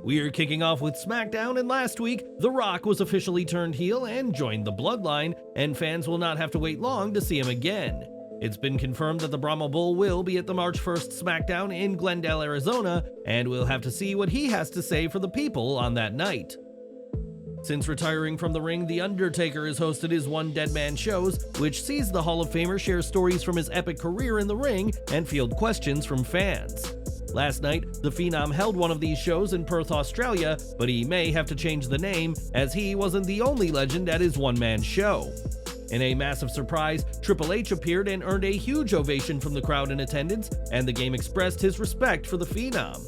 We're kicking off with Smackdown, and last week, The Rock was officially turned heel and joined the Bloodline, and fans will not have to wait long to see him again. It's been confirmed that the Brahma Bull will be at the March 1st Smackdown in Glendale, Arizona, and we'll have to see what he has to say for the people on that night. Since retiring from the ring, The Undertaker has hosted his One Deadman shows, which sees the Hall of Famer share stories from his epic career in the ring and field questions from fans. Last night, the Phenom held one of these shows in Perth, Australia, but he may have to change the name, as he wasn't the only legend at his one-man show. In a massive surprise, Triple H appeared and earned a huge ovation from the crowd in attendance, and the game expressed his respect for the Phenom.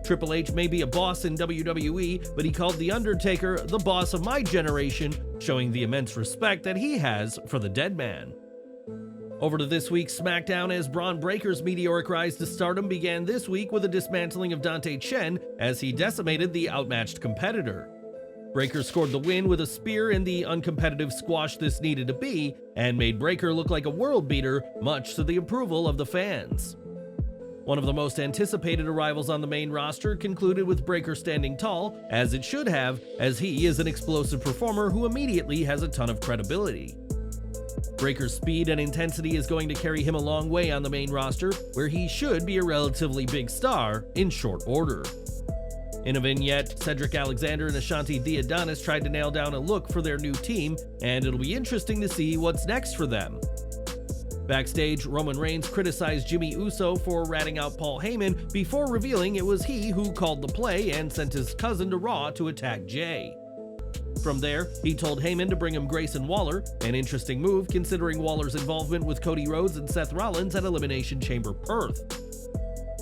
Triple H may be a boss in WWE, but he called The Undertaker the boss of my generation, showing the immense respect that he has for the Deadman. Over to this week's SmackDown, as Bron Breakker's meteoric rise to stardom began this week with a dismantling of Dante Chen as he decimated the outmatched competitor. Breakker scored the win with a spear in the uncompetitive squash this needed to be, and made Breakker look like a world beater, much to the approval of the fans. One of the most anticipated arrivals on the main roster concluded with Breakker standing tall, as it should have, as he is an explosive performer who immediately has a ton of credibility. Breakker's speed and intensity is going to carry him a long way on the main roster, where he should be a relatively big star in short order. In a vignette, Cedric Alexander and Ashanti Theodonis tried to nail down a look for their new team, and it'll be interesting to see what's next for them. Backstage, Roman Reigns criticized Jimmy Uso for ratting out Paul Heyman before revealing it was he who called the play and sent his cousin to Raw to attack Jay. From there, he told Heyman to bring him Grayson Waller, an interesting move considering Waller's involvement with Cody Rhodes and Seth Rollins at Elimination Chamber Perth.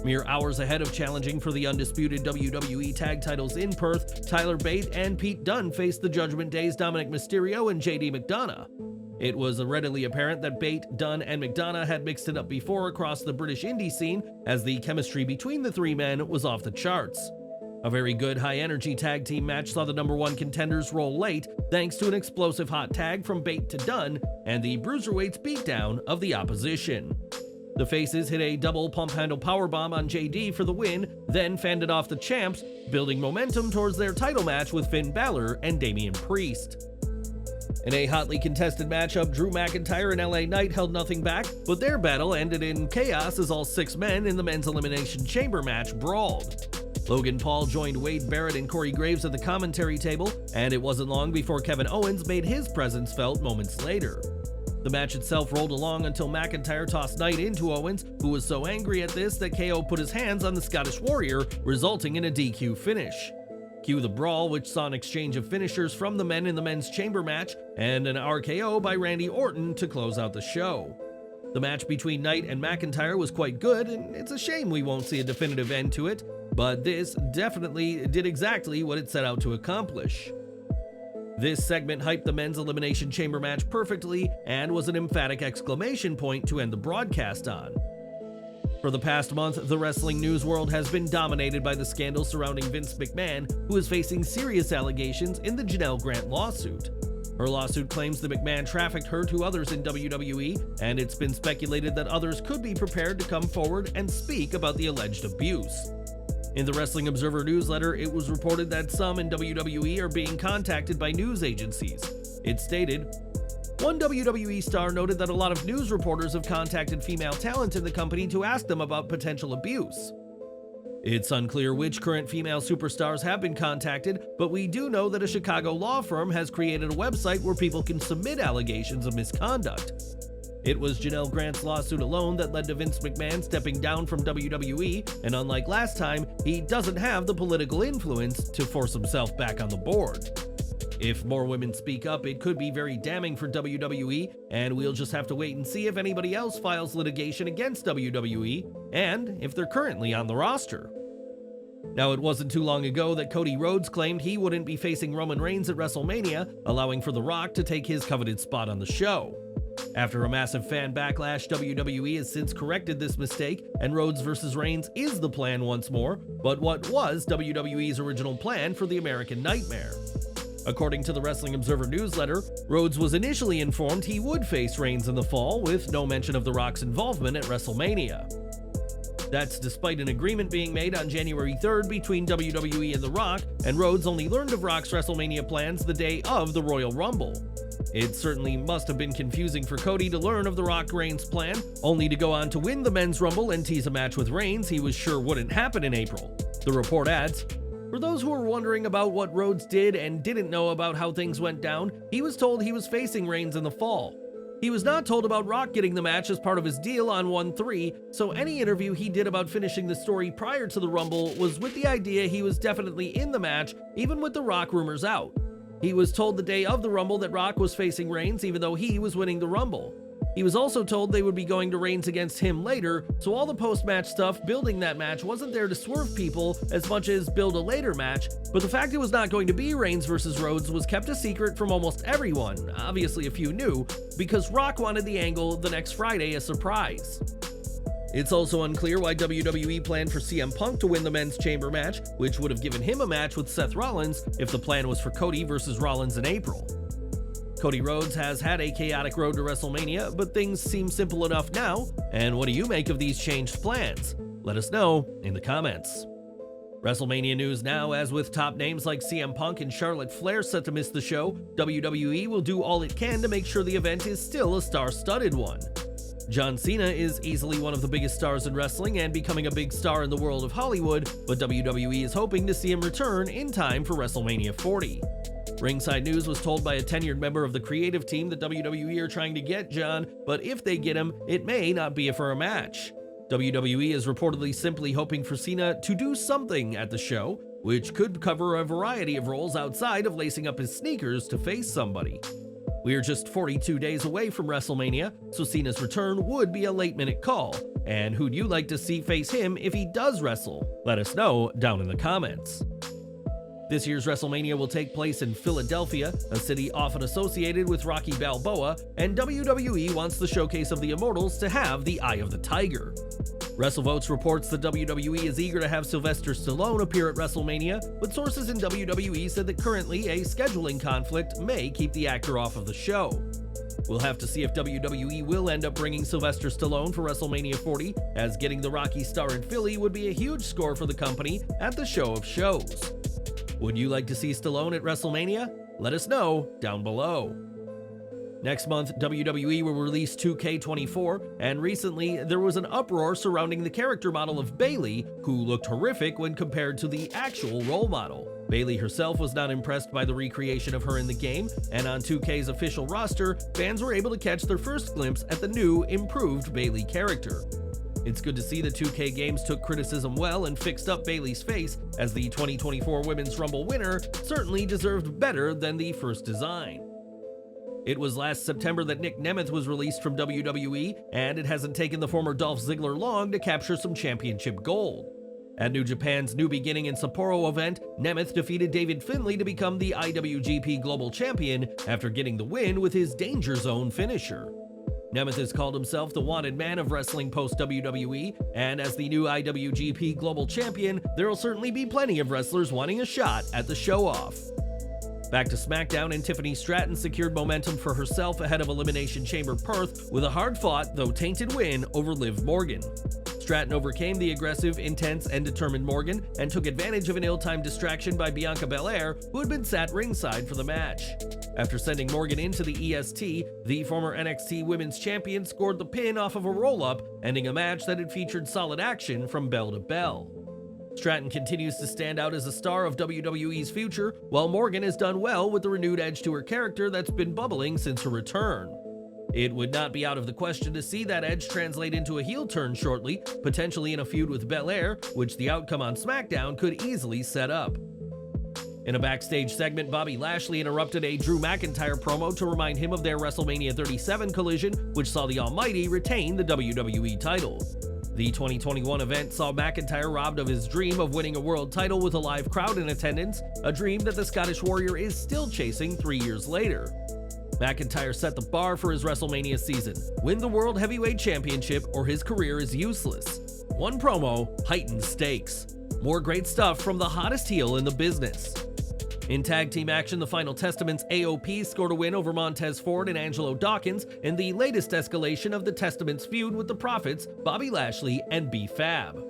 Mere hours ahead of challenging for the undisputed WWE tag titles in Perth, Tyler Bate and Pete Dunne faced the Judgment Day's Dominik Mysterio and JD McDonagh. It was readily apparent that Bate, Dunne, and McDonagh had mixed it up before across the British indie scene, as the chemistry between the three men was off the charts. A very good high-energy tag team match saw the number one contenders roll late thanks to an explosive hot tag from Bate to Dunne and the Bruiserweights beatdown of the opposition. The faces hit a double pump-handle powerbomb on JD for the win, then fended off the champs, building momentum towards their title match with Finn Balor and Damian Priest. In a hotly contested matchup, Drew McIntyre and LA Knight held nothing back, but their battle ended in chaos as all six men in the men's Elimination Chamber match brawled. Logan Paul joined Wade Barrett and Corey Graves at the commentary table, and it wasn't long before Kevin Owens made his presence felt moments later. The match itself rolled along until McIntyre tossed Knight into Owens, who was so angry at this that KO put his hands on the Scottish Warrior, resulting in a DQ finish. Cue the brawl, which saw an exchange of finishers from the men in the men's chamber match, and an RKO by Randy Orton to close out the show. The match between Knight and McIntyre was quite good, and it's a shame we won't see a definitive end to it, but this definitely did exactly what it set out to accomplish. This segment hyped the men's Elimination Chamber match perfectly and was an emphatic exclamation point to end the broadcast on. For the past month, the wrestling news world has been dominated by the scandal surrounding Vince McMahon, who is facing serious allegations in the Janelle Grant lawsuit. Her lawsuit claims that McMahon trafficked her to others in WWE, and it's been speculated that others could be prepared to come forward and speak about the alleged abuse. In the Wrestling Observer newsletter, it was reported that some in WWE are being contacted by news agencies. It stated, "One WWE star noted that a lot of news reporters have contacted female talent in the company to ask them about potential abuse. It's unclear which current female superstars have been contacted, but we do know that a Chicago law firm has created a website where people can submit allegations of misconduct. It was Janelle Grant's lawsuit alone that led to Vince McMahon stepping down from WWE, and unlike last time, he doesn't have the political influence to force himself back on the board. If more women speak up, it could be very damning for WWE, and we'll just have to wait and see if anybody else files litigation against WWE, and if they're currently on the roster." Now, it wasn't too long ago that Cody Rhodes claimed he wouldn't be facing Roman Reigns at WrestleMania, allowing for The Rock to take his coveted spot on the show. After a massive fan backlash, WWE has since corrected this mistake, and Rhodes vs. Reigns is the plan once more, but what was WWE's original plan for the American Nightmare? According to the Wrestling Observer newsletter, Rhodes was initially informed he would face Reigns in the fall, with no mention of The Rock's involvement at WrestleMania. That's despite an agreement being made on January 3rd between WWE and The Rock, and Rhodes only learned of Rock's WrestleMania plans the day of the Royal Rumble. It certainly must have been confusing for Cody to learn of The Rock Reigns plan, only to go on to win the Men's Rumble and tease a match with Reigns he was sure wouldn't happen in April. The report adds, "For those who are wondering about what Rhodes did and didn't know about how things went down, he was told he was facing Reigns in the fall. He was not told about Rock getting the match as part of his deal on 1-3, so any interview he did about finishing the story prior to the Rumble was with the idea he was definitely in the match, even with the Rock rumors out. He was told the day of the Rumble that Rock was facing Reigns even though he was winning the Rumble. He was also told they would be going to Reigns against him later, so all the post-match stuff building that match wasn't there to swerve people as much as build a later match, but the fact it was not going to be Reigns versus Rhodes was kept a secret from almost everyone, obviously a few knew, because Rock wanted the angle the next Friday a surprise. It's also unclear why WWE planned for CM Punk to win the Men's Chamber match, which would have given him a match with Seth Rollins if the plan was for Cody versus Rollins in April. Cody Rhodes has had a chaotic road to WrestleMania, but things seem simple enough now, and what do you make of these changed plans? Let us know in the comments. WrestleMania news now, as with top names like CM Punk and Charlotte Flair set to miss the show, WWE will do all it can to make sure the event is still a star-studded one. John Cena is easily one of the biggest stars in wrestling and becoming a big star in the world of Hollywood, but WWE is hoping to see him return in time for WrestleMania 40. Ringside News was told by a tenured member of the creative team that WWE are trying to get John, but if they get him, it may not be for a match. WWE is reportedly simply hoping for Cena to do something at the show, which could cover a variety of roles outside of lacing up his sneakers to face somebody. We are just 42 days away from WrestleMania, so Cena's return would be a late-minute call. And who'd you like to see face him if he does wrestle? Let us know down in the comments. This year's WrestleMania will take place in Philadelphia, a city often associated with Rocky Balboa, and WWE wants the Showcase of the Immortals to have the Eye of the Tiger. WrestleVotes reports that WWE is eager to have Sylvester Stallone appear at WrestleMania, but sources in WWE said that currently a scheduling conflict may keep the actor off of the show. We'll have to see if WWE will end up bringing Sylvester Stallone for WrestleMania 40, as getting the Rocky star in Philly would be a huge score for the company at the show of shows. Would you like to see Stallone at WrestleMania? Let us know down below. Next month, WWE will release 2K24, and recently there was an uproar surrounding the character model of Bayley, who looked horrific when compared to the actual role model. Bayley herself was not impressed by the recreation of her in the game, and on 2K's official roster, fans were able to catch their first glimpse at the new, improved Bayley character. It's good to see the 2K games took criticism well and fixed up Bayley's face, as the 2024 Women's Rumble winner certainly deserved better than the first design. It was last September that Nemeth was released from WWE, and it hasn't taken the former Dolph Ziggler long to capture some championship gold. At New Japan's New Beginning in Sapporo event, Nemeth defeated David Finlay to become the IWGP Global Champion after getting the win with his Danger Zone finisher. Nemeth has called himself the wanted man of wrestling post-WWE, and as the new IWGP Global Champion, there will certainly be plenty of wrestlers wanting a shot at the show-off. Back to Smackdown, and Tiffany Stratton secured momentum for herself ahead of Elimination Chamber Perth with a hard-fought, though tainted win over Liv Morgan. Stratton overcame the aggressive, intense, and determined Morgan and took advantage of an ill-timed distraction by Bianca Belair, who had been sat ringside for the match. After sending Morgan into the EST, the former NXT Women's Champion scored the pin off of a roll-up, ending a match that had featured solid action from bell to bell. Stratton continues to stand out as a star of WWE's future, while Morgan has done well with the renewed edge to her character that's been bubbling since her return. It would not be out of the question to see that edge translate into a heel turn shortly, potentially in a feud with Belair, which the outcome on SmackDown could easily set up. In a backstage segment, Bobby Lashley interrupted a Drew McIntyre promo to remind him of their WrestleMania 37 collision, which saw the Almighty retain the WWE title. The 2021 event saw McIntyre robbed of his dream of winning a world title with a live crowd in attendance, a dream that the Scottish Warrior is still chasing 3 years later. McIntyre set the bar for his WrestleMania season: win the World Heavyweight Championship or his career is useless. One promo, heightened stakes. More great stuff from the hottest heel in the business. In tag team action, the Final Testament's AOP scored a win over Montez Ford and Angelo Dawkins in the latest escalation of the Testament's feud with the Profits, Bobby Lashley and B-Fab.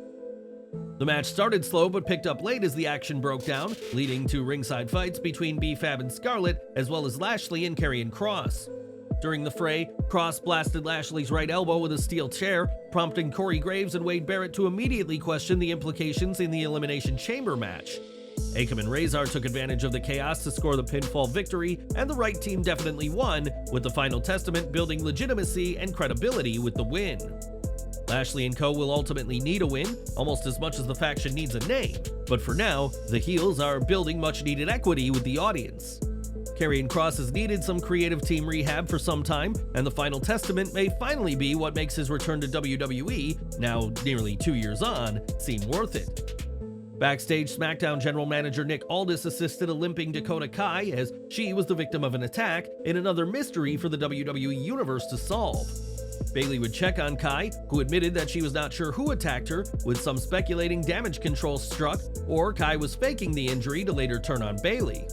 The match started slow but picked up late as the action broke down, leading to ringside fights between B-Fab and Scarlett, as well as Lashley and Karrion Kross. During the fray, Kross blasted Lashley's right elbow with a steel chair, prompting Corey Graves and Wade Barrett to immediately question the implications in the Elimination Chamber match. Akam and Razor took advantage of the chaos to score the pinfall victory, and the right team definitely won, with the Final Testament building legitimacy and credibility with the win. Lashley and co. will ultimately need a win, almost as much as the faction needs a name, but for now, the heels are building much-needed equity with the audience. Karrion Kross has needed some creative team rehab for some time, and the Final Testament may finally be what makes his return to WWE, now nearly 2 years on, seem worth it. Backstage, Smackdown general manager Nick Aldis assisted a limping Dakota Kai as she was the victim of an attack in another mystery for the WWE Universe to solve. Bayley would check on Kai, who admitted that she was not sure who attacked her, with some speculating damage control struck, or Kai was faking the injury to later turn on Bayley.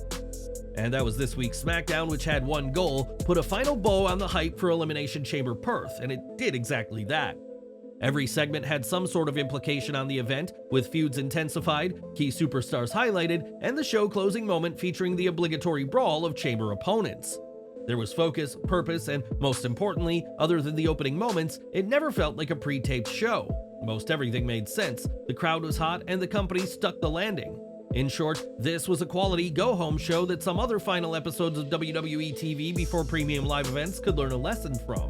And that was this week's SmackDown, which had one goal: put a final bow on the hype for Elimination Chamber Perth, and it did exactly that. Every segment had some sort of implication on the event, with feuds intensified, key superstars highlighted, and the show closing moment featuring the obligatory brawl of Chamber opponents. There was focus, purpose, and most importantly, other than the opening moments, it never felt like a pre-taped show. Most everything made sense, the crowd was hot, and the company stuck the landing. In short, this was a quality go-home show that some other final episodes of WWE TV before premium live events could learn a lesson from.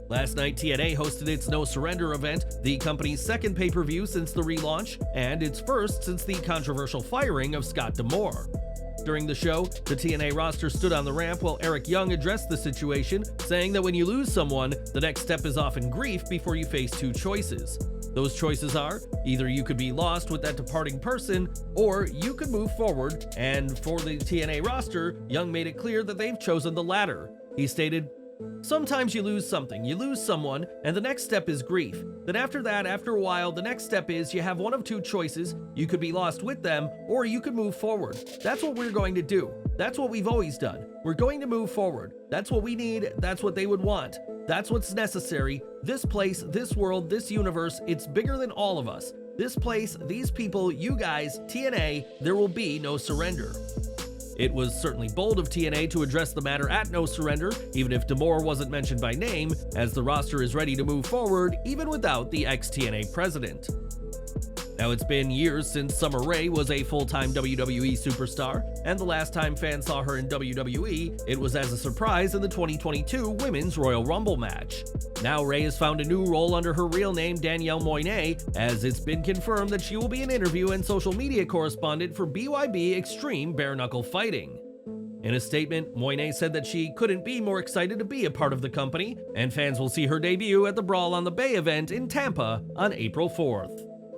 Last night, TNA hosted its No Surrender event, the company's second pay-per-view since the relaunch, and its first since the controversial firing of Scott Damore. During the show, the TNA roster stood on the ramp while Eric Young addressed the situation, saying that when you lose someone, the next step is often grief before you face two choices. Those choices are, either you could be lost with that departing person, or you could move forward, and for the TNA roster, Young made it clear that they've chosen the latter. He stated, "Sometimes you lose something, you lose someone, and the next step is grief. Then after that, after a while, the next step is you have one of two choices. You could be lost with them, or you could move forward. That's what we're going to do. That's what we've always done. We're going to move forward. That's what we need. That's what they would want. That's what's necessary. This place, this world, this universe, it's bigger than all of us. This place, these people, you guys, TNA, there will be no surrender." It was certainly bold of TNA to address the matter at No Surrender, even if Damore wasn't mentioned by name, as the roster is ready to move forward even without the ex-TNA president. Now, it's been years since Summer Rae was a full-time WWE superstar, and the last time fans saw her in WWE, it was as a surprise in the 2022 Women's Royal Rumble match. Now Rae has found a new role under her real name, Danielle Moinet, as it's been confirmed that she will be an interview and social media correspondent for BYB Extreme Bare Knuckle Fighting. In a statement, Moinet said that she couldn't be more excited to be a part of the company, and fans will see her debut at the Brawl on the Bay event in Tampa on April 4th.